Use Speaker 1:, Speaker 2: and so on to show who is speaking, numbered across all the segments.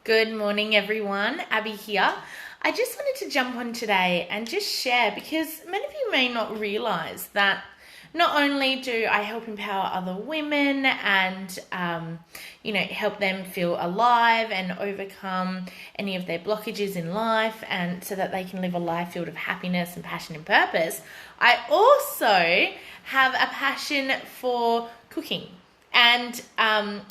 Speaker 1: Good morning, everyone. Abby here. I just wanted to jump on today and just share because many of you may not realize that not only do I help empower other women and, help them feel alive and overcome any of their blockages in life and so that they can live a life filled of happiness and passion and purpose, I also have a passion for cooking. And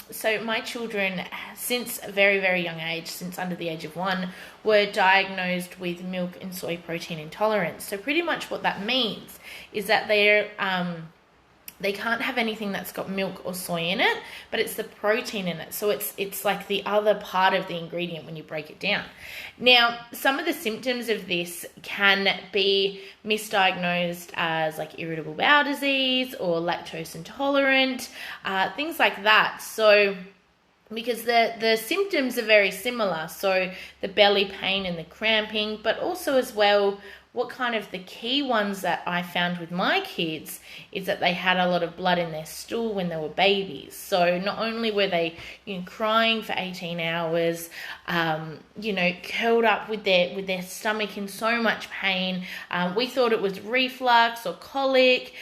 Speaker 1: so my children, since a very, very young age, since under the age of 1, were diagnosed with milk and soy protein intolerance. So pretty much what that means is that they can't have anything that's got milk or soy in it, but it's the protein in it. So it's like the other part of the ingredient when you break it down. Now, some of the symptoms of this can be misdiagnosed as like irritable bowel disease or lactose intolerant, things like that. So because the symptoms are very similar, so the belly pain and the cramping, but also as well, what kind of the key ones that I found with my kids is that they had a lot of blood in their stool when they were babies. So not only were they crying for 18 hours, curled up with their stomach in so much pain. We thought it was reflux or colic,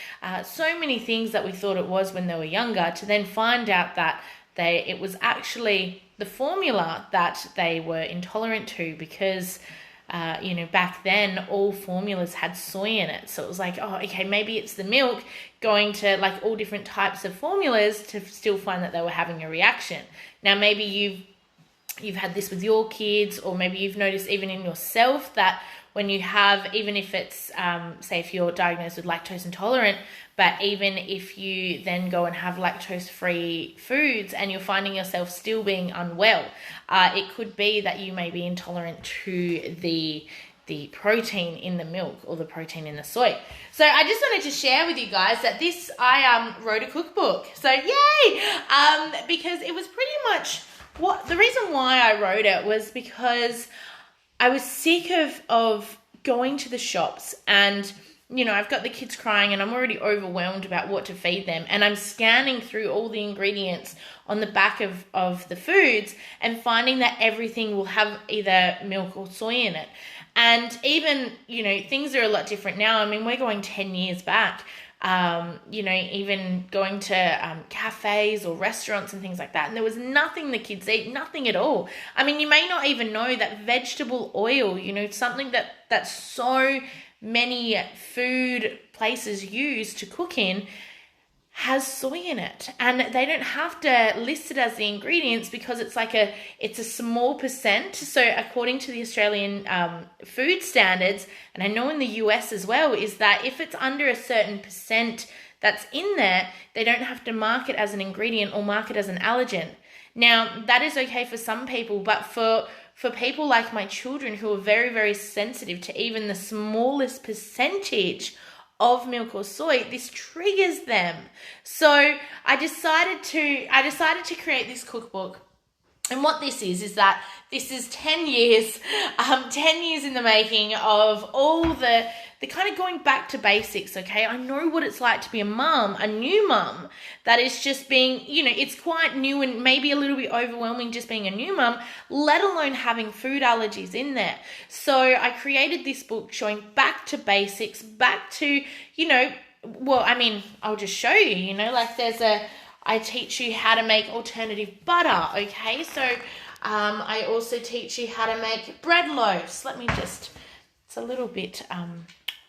Speaker 1: so many things that we thought it was when they were younger, to then find out that it was actually the formula that they were intolerant to because back then all formulas had soy in it. So it was like, oh, okay, maybe it's the milk going to like all different types of formulas to still find that they were having a reaction. Now, maybe you've had this with your kids, or maybe you've noticed even in yourself that when you have, even if it's, say if you're diagnosed with lactose intolerant, but even if you then go and have lactose-free foods and you're finding yourself still being unwell, it could be that you may be intolerant to the protein in the milk or the protein in the soy. So I just wanted to share with you guys that I wrote a cookbook. So yay! Because it was pretty much the reason why I wrote it was because I was sick of going to the shops and, I've got the kids crying and I'm already overwhelmed about what to feed them. And I'm scanning through all the ingredients on the back of the foods and finding that everything will have either milk or soy in it. And even, things are a lot different now. I mean, we're going 10 years back. Even going to cafes or restaurants and things like that. And there was nothing the kids eat, nothing at all. I mean, you may not even know that vegetable oil, something that so many food places use to cook in, has soy in it, and they don't have to list it as the ingredients because it's a small percent. So according to the Australian food standards, and I know in the US as well, is that if it's under a certain percent that's in there, they don't have to mark it as an ingredient or mark it as an allergen. Now, that is okay for some people, but for people like my children who are very, very sensitive to even the smallest percentage of milk or soy, this triggers them. So I decided to create this cookbook. And what this is that this is 10 years, 10 years in the making of all the kind of going back to basics, okay? I know what it's like to be a new mum, that is just being, it's quite new and maybe a little bit overwhelming just being a new mum, let alone having food allergies in there. So I created this book showing back to basics, back to, I'll just show you, I teach you how to make alternative butter, okay? So I also teach you how to make bread loaves. It's a little bit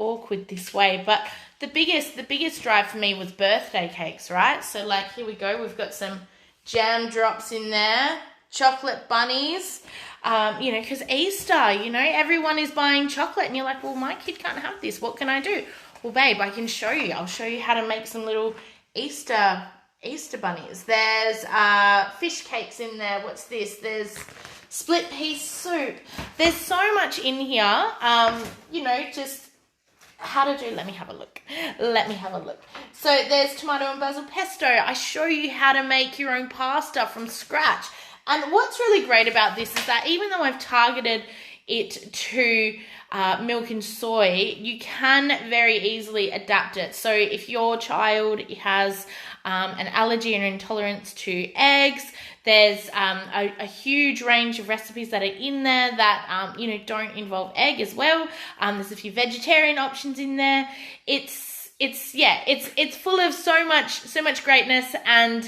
Speaker 1: awkward this way, but the biggest drive for me was birthday cakes, right? So here we go. We've got some jam drops in there, chocolate bunnies, because Easter, everyone is buying chocolate and you're like, well, my kid can't have this. What can I do? Well, babe, I can show you. I'll show you how to make some little Easter bunnies. There's fish cakes in there. What's this? There's split pea soup. There's so much in here. Just how to do. Let me have a look. So there's tomato and basil pesto. I show you how to make your own pasta from scratch. And what's really great about this is that even though I've targeted it to milk and soy, you can very easily adapt it. So if your child has an allergy or intolerance to eggs, There's a huge range of recipes that are in there that don't involve egg as well. There's a few vegetarian options in there. It's full of so much greatness and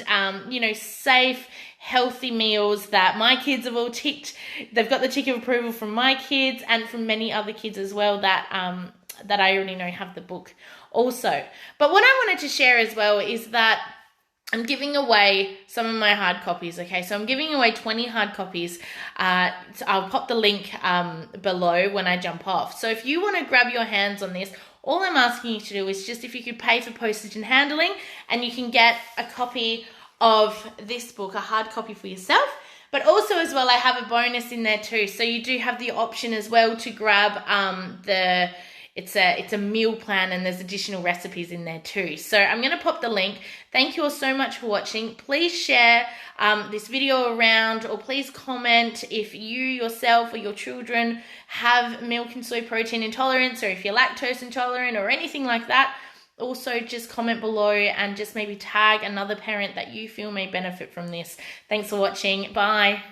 Speaker 1: safe, healthy meals that my kids have all ticked. They've got the tick of approval from my kids and from many other kids as well that I already know have the book also. But what I wanted to share as well is that I'm giving away some of my hard copies, okay? So I'm giving away 20 hard copies. So I'll pop the link below when I jump off. So if you want to grab your hands on this, all I'm asking you to do is just if you could pay for postage and handling, and you can get a copy of this book, a hard copy for yourself. But also as well, I have a bonus in there too. So you do have the option as well to grab it's a meal plan, and there's additional recipes in there too. So I'm going to pop the link. Thank you all so much for watching. Please share this video around, or please comment if you yourself or your children have milk and soy protein intolerance, or if you're lactose intolerant or anything like that. Also, just comment below and just maybe tag another parent that you feel may benefit from this. Thanks for watching. Bye.